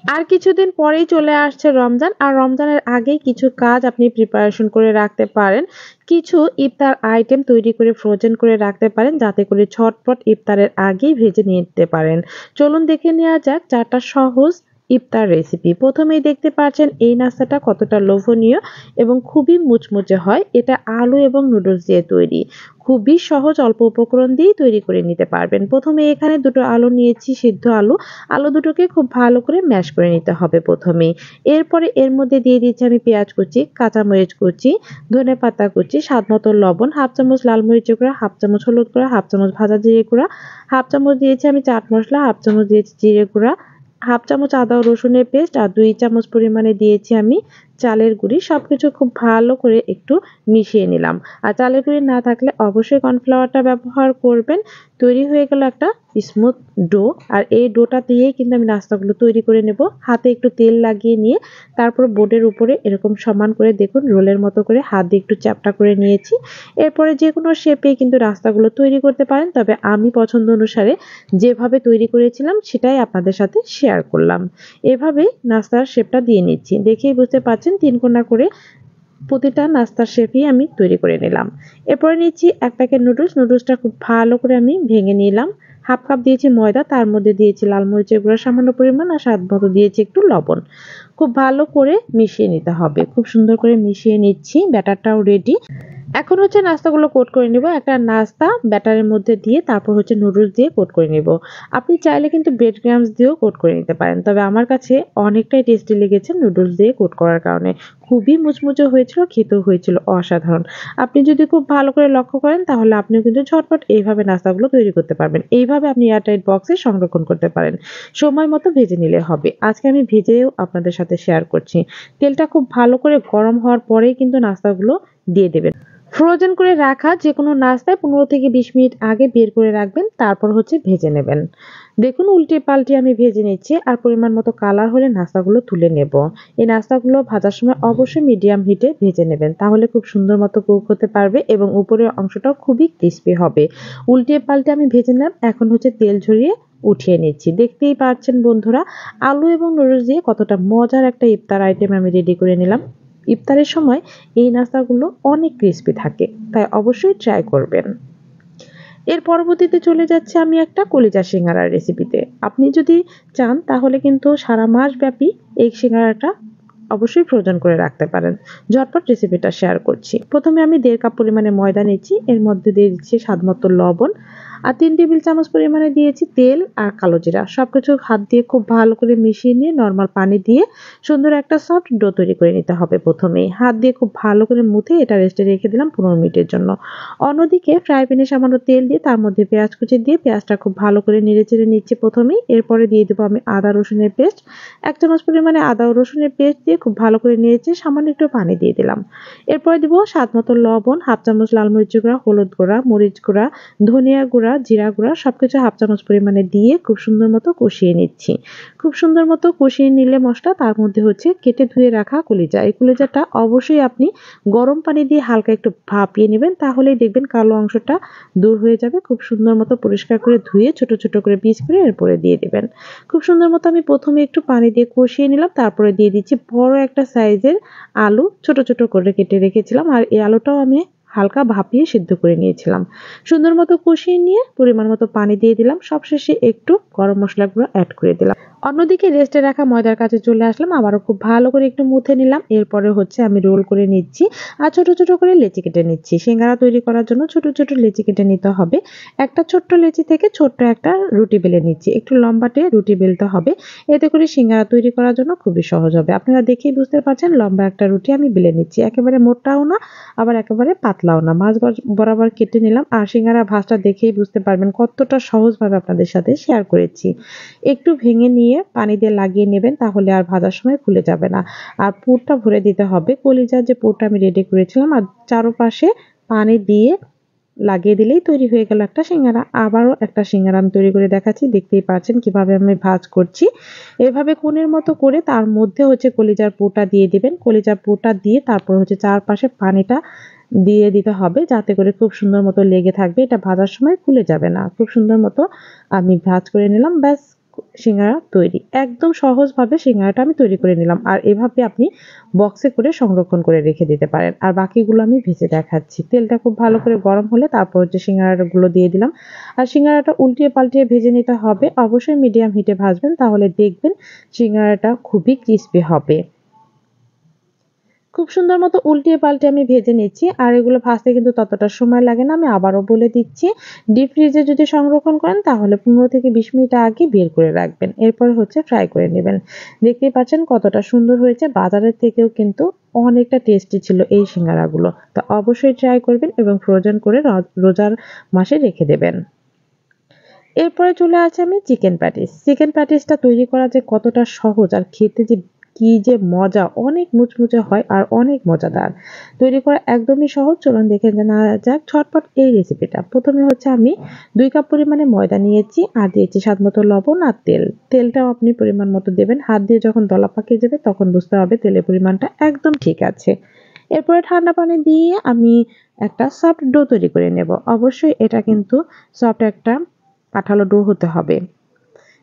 আর কিছুদিন পরেই চলে আসছে রমজান। আর রমজানের আগেই কিছু কাজ আপনি প্রিপারেশন করে রাখতে পারেন। কিছু ইফতার আইটেম তৈরি করে ফ্রোজেন করে রাখতে পারেন, যাতে করে ঝটপট ইফতারের আগেই ভেজে নিতে পারেন। চলুন দেখে নেওয়া যাক ৪ টা সহজ ইফতার রেসিপি। প্রথমেই দেখতে পাচ্ছেন এই নাস্তাটা কতটা লোভনীয় এবং খুবই মুচমুচে হয়। এটা আলু এবং নুডলস দিয়ে তৈরি। খুবই সহজ, অল্প উপকরণ দিয়েই তৈরি করে নিতে পারবেন। প্রথমে এখানে ২ টো আলু নিয়েছি, সিদ্ধ আলু। আলু দুটোকে খুব ভালো করে ম্যাশ করে নিতে হবে প্রথমেই। এরপরে এর মধ্যে দিয়ে দিচ্ছি আমি পেঁয়াজ কুচি, কাঁচামরিচ কুচি, ধনেপাতা কুচি, স্বাদমতো লবণ, ১/২ চামচ লাল মরিচের গুঁড়া, ১/২ চামচ হলুদ গুঁড়া, ১/২ চামচ ভাজা জিরে গুঁড়া, ১/২ চামচ দিয়েছি আমি চাট মসলা, ১/২ চামচ দিয়েছি জিরে গুঁড়া, ১/২ চামচ আদা ও রসুনের পেস্ট আর ২ চামচ পরিমাণে দিয়েছি আমি চালের গুঁড়ি। সবকিছু খুব ভালো করে একটু মিশিয়ে নিলাম। আর চালের গুঁড়ি না থাকলে অবশ্যই কর্নফ্লাওয়ারটা ব্যবহার করবেন। তৈরি হয়ে গেল একটা স্মুথ ডো। আর এই ডোটা দিয়েই কিন্তু আমি নাস্তাগুলো তৈরি করে নেব। হাতে একটু তেল লাগিয়ে নিয়ে তারপর বোর্ডের উপরে এরকম সমান করে দেখুন রোলের মতো করে হাত দিয়ে একটু চ্যাপ্টা করে নিয়েছি। এরপরে যেকোনো শেপেই কিন্তু নাস্তাগুলো তৈরি করতে পারেন। তবে আমি পছন্দ অনুসারে যেভাবে তৈরি করেছিলাম সেটাই আপনাদের সাথে শেয়ার করলাম। এভাবেই নাস্তার শেপটা দিয়ে নিচ্ছি। দেখেই বুঝতে পারছেন ৩ কোণা করে প্রতিটা নাস্তার শেপই আমি তৈরি করে নিলাম। এরপরে নিচ্ছি ১ প্যাকেট নুডলস। নুডলসটা খুব ভালো করে আমি ভেঙে নিলাম। ১/২ কাপ দিয়েছি ময়দা, তার মধ্যে দিয়েছি লাল মরিচের গুঁড়া সামান্য পরিমাণ আর স্বাদ মতো দিয়েছি একটু লবণ। খুব ভালো করে মিশিয়ে নিতে হবে। খুব সুন্দর করে মিশিয়ে নিচ্ছি। ব্যাটারটাও রেডি। এখন হচ্ছে নাস্তাগুলো কোট করে নিব। একটা নাস্তা ব্যাটারের মধ্যে দিয়ে তারপর হচ্ছে নুডলস দিয়ে কোট করে নিব। আপনি চাইলে কিন্তু ব্রেড ক্রাম্বস দিয়েও কোট করে নিতে পারেন। তবে আমার কাছে অনেকটাই টেস্টি লেগেছে নুডলস দিয়ে কোট করার কারণে। খুবই মুচমুচে হয়েছিল, খেতেও হয়েছিল অসাধারণ। আপনি যদি খুব ভালো করে লক্ষ্য করেন তাহলে আপনিও কিন্তু ঝটপট এইভাবে নাস্তাগুলো তৈরি করতে পারবেন। এইভাবে আপনি এয়ারটাইট বক্সে সংরক্ষণ করতে পারেন। সময় মতো ভেজে নিলে হবে। আজকে আমি ভেজেও আপনাদের সাথে শেয়ার করছি। তেলটা খুব ভালো করে গরম হওয়ার পরেই কিন্তু নাস্তাগুলো দিয়ে দেবেন। ফ্রোজেন করে রাখা যেকোনো নাস্তায় ১৫ থেকে ২০ মিনিট আগে বের করে রাখবেন, তারপর হচ্ছে ভেজে নেবেন। দেখুন উল্টে পাল্টে আমি ভেজে নিচ্ছি আর পরিমাণ মতো কালার হলে নাস্তাগুলো তুলে নেব। এই নাস্তাগুলো ভাজার সময় অবশ্যই মিডিয়াম হিটে ভেজে নেবেন, তাহলে খুব সুন্দর মতো কুক হতে পারবে এবং উপরের অংশটাও খুবই ক্রিস্পি হবে। উল্টে পাল্টে আমি ভেজে নিলাম। এখন হচ্ছে তেল ঝরিয়ে উঠিয়ে নিচ্ছি। দেখতেই পাচ্ছেন বন্ধুরা, আলু এবং নুডলস দিয়ে কতটা মজার একটা ইফতার আইটেম আমি রেডি করে নিলাম। ইফতারের সময় এই নাস্তাগুলো অনেক ক্রিস্পি থাকে, তাই অবশ্যই ট্রাই করবেন। এর পরবর্তীতে চলে যাচ্ছে আমি একটা কলিজা সিঙ্গারার রেসিপিতে। আপনি যদি চান তাহলে কিন্তু সারা মাস ব্যাপী এই সিঙ্গারাটা অবশ্যই ফ্রোজেন করে রাখতে পারেন। ঝটপট রেসিপিটা শেয়ার করছি। প্রথমে আমি ১.৫ কাপ পরিমাণে ময়দা নিচ্ছি। এর মধ্যে দিয়ে দিচ্ছি স্বাদমতো লবণ আর ৩ টেবিল চামচ পরিমাণে দিয়েছি তেল আর কালো জিরা। সবকিছু হাত দিয়ে খুব ভালো করে মিশিয়ে নিয়ে নরমাল পানি দিয়ে সুন্দর একটা সফট ডো তৈরি করে নিতে হবে প্রথমেই। হাত দিয়ে খুব ভালো করে মুথে এটা রেস্টে রেখে দিলাম ১৫ মিনিটের জন্য। অন্যদিকে ফ্রাই প্যানে সামান্য তেল দিয়ে তার মধ্যে পেঁয়াজ কুচি দিয়ে পেঁয়াজটা খুব ভালো করে নেড়েচেড়ে নিচ্ছি প্রথমেই। এরপরে দিয়ে দেবো আমি আদা রসুনের পেস্ট। ১ চামচ পরিমাণে আদা ও রসুনের পেস্ট দিয়ে খুব ভালো করে নেড়েচেড়ে সামান্য একটু পানি দিয়ে দিলাম। এরপরে দিব স্বাদ মতো লবণ, ১/২ চামচ লাল মরিচের গুঁড়া, হলুদ গুঁড়া, মরিচ গুঁড়া, ধনিয়া গুঁড়া, জিরা গুঁড়া সবকিছু ১/২ চামচ পরিমাণে দিয়ে খুব সুন্দর মতো কষিয়ে নিচ্ছি। খুব সুন্দর মতো কষিয়ে নিলে মসলা তার মধ্যে হচ্ছে কেটে ধুয়ে রাখা কলিজা। এই কলিজাটা অবশ্যই আপনি গরম পানি দিয়ে হালকা একটু ভাপিয়ে নেবেন, তাহলেই দেখবেন কালো অংশটা দূর হয়ে যাবে। খুব সুন্দর মতো পরিষ্কার করে ধুয়ে ছোট ছোট করে পিস করে এরপরে দিয়ে দেবেন। খুব সুন্দর মতো আমি প্রথমে একটু পানি দিয়ে কষিয়ে নিলাম, তারপরে দিয়ে দিচ্ছি বড় একটা সাইজের আলু ছোট ছোট করে কেটে রেখেছিলাম। আর এই আলুটাও আমি হালকা ভাপিয়ে সিদ্ধ করে নিয়েছিলাম। সুন্দর মতো কষিয়ে নিয়ে পরিমাণ মতো পানি দিয়ে দিলাম। সবশেষে একটু গরম মসলা গুঁড়ো অ্যাড করে দিলাম। অন্যদিকে রেস্টে রাখা ময়দার কাছে চলে আসলাম। আবারও খুব ভালো করে একটু মুথে নিলাম। এরপরে হচ্ছে আমি রোল করে নিচ্ছি আর ছোট ছোট করে লেচি কেটে নিচ্ছি। সিঙ্গারা তৈরি করার জন্য ছোট ছোট লেচি কেটে নিতে হবে। একটা ছোট্ট লেচি থেকে ছোট্ট একটা রুটি বেলে নিচ্ছি। একটু লম্বাটে রুটি বেলতে হবে, এতে করে সিঙ্গারা তৈরি করার জন্য খুবই সহজ হবে। আপনারা দেখেই বুঝতে পারছেন লম্বা একটা রুটি আমি বেলে নিচ্ছি। একেবারে মোটাও না আবার একেবারে পাতলাও না, মাঝ বরাবর কেটে নিলাম। আর সিঙ্গারা ভাঁজটা দেখেই বুঝতে পারবেন কতটা সহজভাবে আপনাদের সাথে শেয়ার করেছি। একটু ভেঙে নিয়ে পানি দিয়ে লাগিয়ে নেবেন, তাহলে আর ভাজার সময় খুলে যাবে না। আর পুরটা ভরে দিতে হবে। কলিজার যে পুরটা আমি রেডি করেছিলাম আর চারপাশে পানি দিয়ে লাগিয়ে দিলেই তৈরি হয়ে গেল একটা সিঙ্গারা। আবারও একটা সিঙ্গারা আমি তৈরি করে দেখাচ্ছি। দেখতেই পাচ্ছেন কিভাবে আমি ভাঁজ করছি। এভাবে কোণের মতো করে তার মধ্যে হচ্ছে কলিজার পুরটা দিয়ে দিবেন। কলিজার পুরটা দিয়ে তারপর হচ্ছে চারপাশে পানিটা দিয়ে দিতে হবে, যাতে করে খুব সুন্দর মতো লেগে থাকবে। এটা ভাজার সময় খুলে যাবে না। খুব সুন্দর মতো আমি ভাঁজ করে নিলাম। ব্যাস সিঙ্গারা তৈরি। একদম সহজভাবে সিঙ্গারাটা আমি তৈরি করে নিলাম। আর এভাবে আপনি বক্সে করে সংরক্ষণ করে রেখে দিতে পারেন। আর বাকিগুলো আমি ভেজে দেখাচ্ছি। তেলটা খুব ভালো করে গরম হলে তারপর হচ্ছে সিঙ্গারাগুলো দিয়ে দিলাম। আর সিঙ্গারাটা উল্টিয়ে পাল্টিয়ে ভেজে নিতে হবে। অবশ্যই মিডিয়াম হিটে ভাজবেন, তাহলে দেখবেন সিঙ্গারাটা খুবই ক্রিস্পি হবে। খুব সুন্দর মতো উল্টিয়ে পাল্টে আমি ভেজে নিচ্ছি। আর এগুলো ভাজতে কিন্তু ততটা সময় লাগে না, আমি আবারও বলে দিচ্ছি। ডিপ ফ্রিজে যদি সংরক্ষণ করেন তাহলে 15 থেকে 20 মিনিট আগে বের করে রাখবেন, এরপর হচ্ছে ফ্রাই করে নেবেন। দেখতেই পাচ্ছেন কতটা সুন্দর হয়েছে, বাজারের থেকেও কিন্তু অনেকটা টেস্টি ছিল এই সিঙ্গারাগুলো। তো অবশ্যই ট্রাই করবেন এবং ফ্রোজেন করে রোজার মাসে রেখে দেবেন। এরপরে চলে আসে আমি চিকেন প্যাটিস। চিকেন প্যাটিসটা তৈরি করা যে কতটা সহজ আর খেতে যে কি যে মজা, অনেক মুচমুচে হয় আর অনেক মজাদার। তৈরি করা একদমই সহজ, চলুন দেখে নেওয়া যাক ঝটপট এই রেসিপিটা। প্রথমে হচ্ছে আমি 2 কাপ পরিমাণে ময়দা নিয়েছি আর দিয়েছি স্বাদ মতো লবণ আর তেল। তেলটাও আপনি পরিমাণ মতো দেবেন, হাত দিয়ে যখন দলা পাকিয়ে যাবে তখন বুঝতে হবে তেলের পরিমাণটা একদম ঠিক আছে। এরপরে ঠান্ডা পানি দিয়ে আমি একটা সফট ডো তৈরি করে নেব। অবশ্যই এটা কিন্তু সফট একটা কাঁঠালো ডো হতে হবে।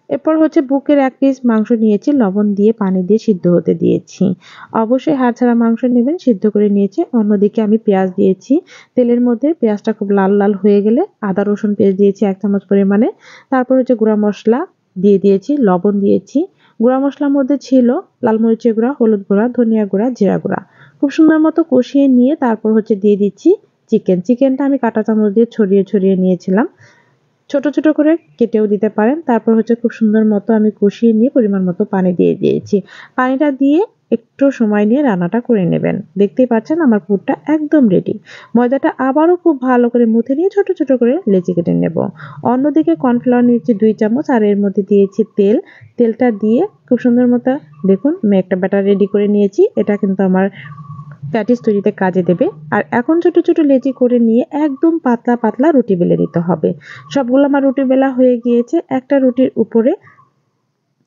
এরপর হচ্ছে বুকের 1 পিস মাংস নিয়েছি, লবণ দিয়ে পানি দিয়ে সিদ্ধ হতে দিয়েছি। অবশ্যই হাড় ছাড়া মাংস নেবেন, সিদ্ধ করে নিয়েছি। অন্যদিকে আমি পেঁয়াজ দিয়েছি তেলের মধ্যে। পেঁয়াজটা খুব লাল লাল হয়ে গেলে আদা রসুন পেস্ট দিয়েছি 1 চামচ পরিমাণে। তারপর হচ্ছে গুঁড়া মশলা দিয়ে দিয়েছি, লবণ দিয়েছি। গুঁড়া মশলার মধ্যে ছিল লাল মরিচের গুঁড়া, হলুদ গুঁড়া, ধনিয়া গুঁড়া, জিরা গুঁড়া। খুব সুন্দর মতো কষিয়ে নিয়ে তারপর হচ্ছে দিয়ে দিচ্ছি চিকেন। চিকেনটা আমি কাঁটা চামচ দিয়ে ছড়িয়ে ছড়িয়ে নিয়েছিলাম। ছোট ছোট করে কেটেও দিতে পারেন। তারপর হচ্ছে খুব সুন্দর মতো আমি কষিয়ে নিয়ে পরিমাণ মতো পানি দিয়ে দিয়েছি। পানিটা দিয়ে একটু সময় নিয়ে রান্নাটা করে নেবেন। দেখতেই পাচ্ছেন আমার পুরটা একদম রেডি। ময়দাটা আবারও খুব ভালো করে মুথে নিয়ে ছোট ছোট করে লেচি কেটে নেব। অন্যদিকে কর্নফ্লাওয়ার নিয়েছি 2 চামচ আর এর মধ্যে দিয়েছি তেল। তেলটা দিয়ে খুব সুন্দর মতো দেখুন আমি একটা ব্যাটার রেডি করে নিয়েছি। এটা কিন্তু আমার প্যাটিস তৈরিতে কাজে দেবে। আর এখন ছোট ছোট লেচি করে নিয়ে একদম পাতলা পাতলা রুটি বেলে নিতে হবে। সবগুলো আমার রুটি বেলা হয়ে গিয়েছে। একটা রুটির উপরে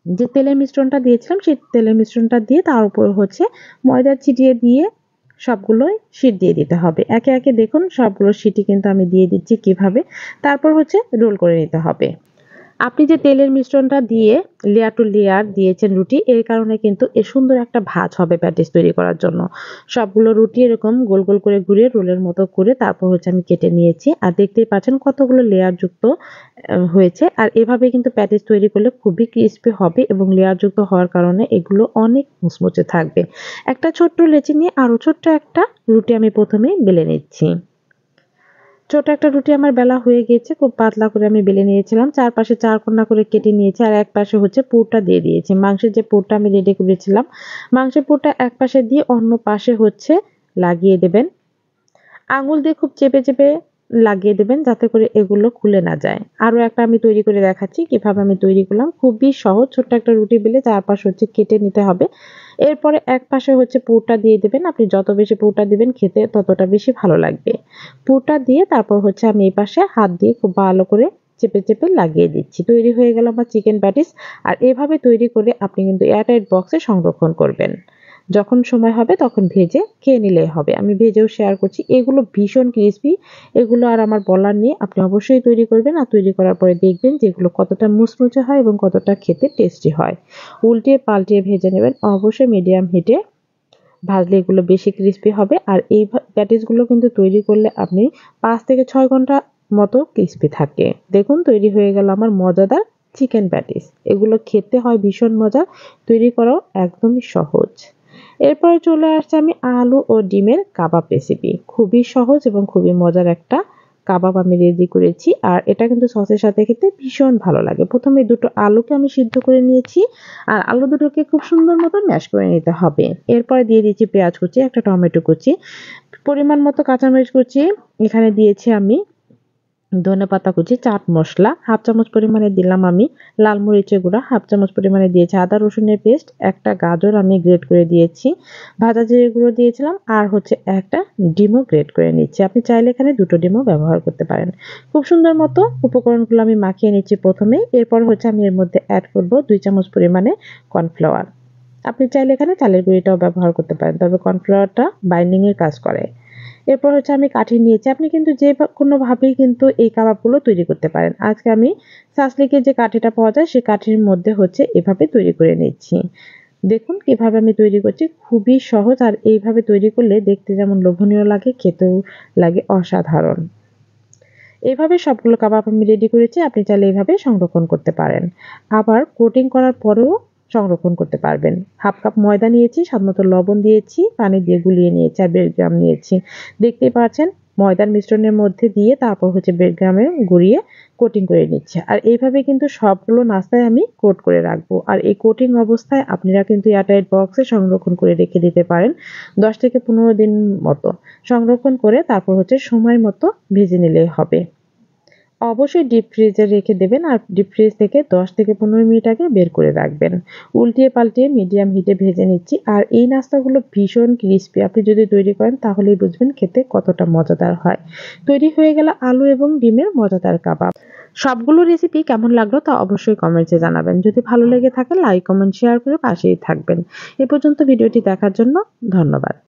যে তেলের মিশ্রণটা দিয়েছিলাম সেই তেলের মিশ্রণটা দিয়ে তার উপর হচ্ছে ময়দা ছিটিয়ে দিয়ে সবগুলোই শীট দিয়ে দিতে হবে। একে একে দেখুন সবগুলো শীটই কিন্তু আমি দিয়ে দিচ্ছি কিভাবে। তারপর হচ্ছে রোল করে নিতে হবে। আপনি যে তেলের মিশ্রণটা দিয়ে লেয়ার টু লেয়ার দিয়েছেন রুটি, এর কারণে কিন্তু এর সুন্দর একটা ভাঁজ হবে প্যাটিস তৈরি করার জন্য। সবগুলো রুটি এরকম গোল গোল করে ঘুরিয়ে রোলের মতো করে তারপর হচ্ছে আমি কেটে নিয়েছি। আর দেখতেই পাচ্ছেন কতগুলো লেয়ার যুক্ত হয়েছে। আর এভাবে কিন্তু প্যাটিস তৈরি করলে খুবই ক্রিস্পি হবে এবং লেয়ার যুক্ত হওয়ার কারণে এগুলো অনেক মুচমুচে থাকবে। একটা ছোট্ট লেচি নিয়ে আরো ছোট্ট একটা রুটি আমি প্রথমেই বেলে নিচ্ছি। ছোট একটা রুটি আমার বেলা হয়ে গিয়েছে। খুব পাতলা করে আমি বেলে নিয়েছিলাম। চারপাশে 4 কোনা করে কেটে নিয়েছি। আর এক পাশে হচ্ছে পুরটা দিয়ে দিয়েছি। মাংসের যে পুরটা আমি রেডি করেছিলাম, মাংসের পুরটা এক পাশে দিয়ে অন্য পাশে হচ্ছে লাগিয়ে দেবেন। আঙুল দিয়ে খুব চেপে চেপে লাগিয়ে দেবেন যাতে করে এগুলো খুলে না যায়। আরো একটা আমি তৈরি করে দেখাচ্ছি কিভাবে আমি তৈরি করলাম। খুবই সহজ, ছোট্ট একটা রুটি বেলে চারপাশ হচ্ছে কেটে নিতে হবে। এরপরে এক পাশে হচ্ছে পুরটা দিয়ে দেবেন। আপনি যত বেশি পুরটা দিবেন খেতে ততটা বেশি ভালো লাগবে। পুরটা দিয়ে তারপর হচ্ছে আমি এই পাশে হাত দিয়ে খুব ভালো করে চেপে চেপে লাগিয়ে দিচ্ছি। তৈরি হয়ে গেল আমার চিকেন প্যাটিস। আর এভাবে তৈরি করে আপনি কিন্তু এয়ারটাইট বক্সে সংরক্ষণ করবেন। যখন সময় হবে তখন ভেজে খেয়ে নিলেই হবে। আমি ভেজেও শেয়ার করছি। এগুলো ভীষণ ক্রিসপি। এগুলো আর আমার বলার নেই। আপনি অবশ্যই তৈরি করবেন আর তৈরি করার পরে দেখবেন যে এগুলো কতটা মুচমুচে হয় এবং কতটা খেতে টেস্টি হয়। উল্টিয়ে পাল্টিয়ে ভেজে নেবেন। অবশ্যই মিডিয়াম হিটে ভাজলে এগুলো বেশি ক্রিসপি হবে। আর এই প্যাটিসগুলো কিন্তু তৈরি করলে আপনি 5 থেকে 6 ঘন্টা মতো ক্রিসপি থাকে। দেখুন তৈরি হয়ে গেল আমার মজাদার চিকেন প্যাটিস। এগুলো খেতে হয় ভীষণ মজা, তৈরি করাও একদমই সহজ। এরপরে চলে আসছে আমি আলু ও ডিমের কাবাব রেসিপি। খুবই সহজ এবং খুবই মজার একটা কাবাব আমি রেডি করেছি। আর এটা কিন্তু সসের সাথে খেতে ভীষণ ভালো লাগে। প্রথমে দুটো আলুকে আমি সিদ্ধ করে নিয়েছি আর আলু দুটোকে খুব সুন্দর মতো ম্যাশ করে নিতে হবে। এরপরে দিয়ে দিচ্ছি পেঁয়াজ কুচি, একটা টমেটো কুচি, পরিমাণ মতো কাঁচামরিচ কুচি। এখানে দিয়েছি আমি ধনেপাতা কুচি, চাট মসলা হাফ চামচ পরিমাণে দিলাম আমি, লাল মরিচের গুঁড়া হাফ চামচ পরিমাণে দিয়েছি, আদা রসুনের পেস্ট, একটা গাজর আমি গ্রেট করে দিয়েছি, ভাজা জিরে গুঁড়ো দিয়েছিলাম আর হচ্ছে একটা ডিমও গ্রেট করে নিচ্ছি। আপনি চাইলে এখানে 2টো ডিমও ব্যবহার করতে পারেন। খুব সুন্দর মতো উপকরণগুলো আমি মাখিয়ে নিচ্ছি প্রথমেই। এরপর হচ্ছে আমি এর মধ্যে অ্যাড করব 2 চামচ পরিমাণে কর্নফ্লাওয়ার। আপনি চাইলে এখানে চালের গুঁড়িটাও ব্যবহার করতে পারেন, তবে কর্নফ্লাওয়ারটা বাইন্ডিং এর কাজ করে। এরপর হচ্ছে আমি কাঠি নিয়েছি। আপনি কিন্তু যে কোনোভাবেই কিন্তু এই কাবাবগুলো তৈরি করতে পারেন। আজকে আমি সাসলিকের যে কাঠিটা পাওয়া যায় সেই কাঠির মধ্যে হচ্ছে এভাবে তৈরি করে নিচ্ছি। দেখুন কিভাবে আমি তৈরি করছি, খুবই সহজ আর এইভাবে তৈরি করলে দেখতে যেমন লোভনীয় লাগে, খেতেও লাগে অসাধারণ। এভাবে সবগুলো কাবাব আমি রেডি করেছি। আপনি চাইলে এভাবে সংরক্ষণ করতে পারেন। আবার কোটিং করার পরেও সংরক্ষণ করতে পারবেন। 1/2 কাপ ময়দা নিয়েছি, স্বাদমতো লবণ দিয়েছি, পানি দিয়ে গুলিয়ে নিয়েছি আর ব্রেড ক্রাম্ব নিয়েছি। দেখতেই পাচ্ছেন ময়দার মিশ্রণের মধ্যে দিয়ে তারপর হচ্ছে ব্রেড ক্রাম্বে গুঁড়িয়ে কোটিং করে নিচ্ছি। আর এইভাবে কিন্তু সবগুলো নাস্তায় আমি কোট করে রাখবো। আর এই কোটিং অবস্থায় আপনারা কিন্তু এয়ারটাইট বক্সে সংরক্ষণ করে রেখে দিতে পারেন 10 থেকে 15 দিন মতো। সংরক্ষণ করে তারপর হচ্ছে সময় মতো ভেজে নিলেই হবে। অবশ্যই ডিপ ফ্রিজে রেখে দেবেন আর ডিপ ফ্রিজ থেকে 10 থেকে 15 মিনিট আগে বের করে রাখবেন। উল্টিয়ে পাল্টিয়ে মিডিয়াম হিটে ভেজে নিচ্ছি। আর এই নাস্তাগুলো ভীষণ ক্রিস্পি। আপনি যদি তৈরি করেন তাহলেই বুঝবেন খেতে কতটা মজাদার হয়। তৈরি হয়ে গেল আলু এবং ডিমের মজাদার কাবাব। সবগুলো রেসিপি কেমন লাগলো তা অবশ্যই কমেন্টে জানাবেন। যদি ভালো লেগে থাকে লাইক, কমেন্ট, শেয়ার করে পাশেই থাকবেন। এ পর্যন্ত ভিডিওটি দেখার জন্য ধন্যবাদ।